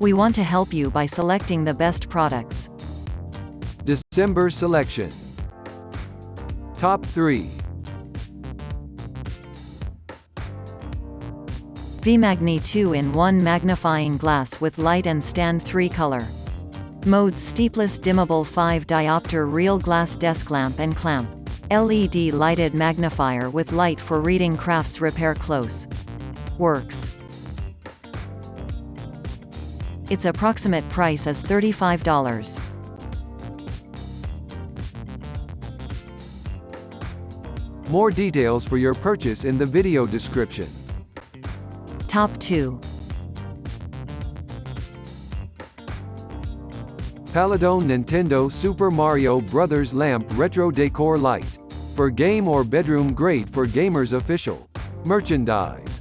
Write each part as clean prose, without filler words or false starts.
We want to help you by selecting the best products. December selection. Top 3. Veemagni 2-in-1 magnifying glass with light and stand 3 color. Modes: Stepless Dimmable 5 diopter real glass desk lamp and clamp. LED lighted magnifier with light for reading crafts repair close. Works. Its approximate price is $35. More details for your purchase in the video description. Top 2. Paladone Nintendo Super Mario Bros. Lamp Retro Decor Light. For game or bedroom, great for gamers. Official merchandise.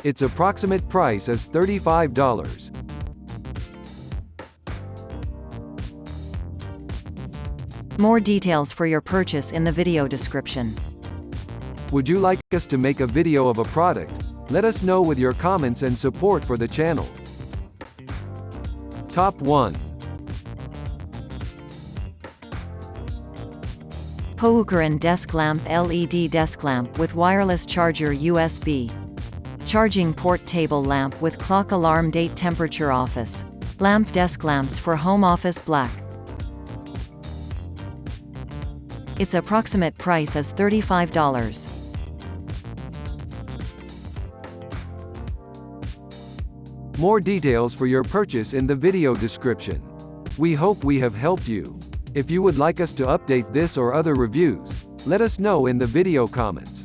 Its approximate price is $35. More details for your purchase in the video description. Would you like us to make a video of a product? Let us know with your comments and support for the channel. Top 1. Poukaran Desk Lamp LED Desk Lamp with Wireless Charger USB. Charging Port Table Lamp with Clock Alarm Date Temperature Office. Lamp Desk Lamps for Home Office Black. Its approximate price is $35. More details for your purchase in the video description. We hope we have helped you. If you would like us to update this or other reviews, let us know in the video comments.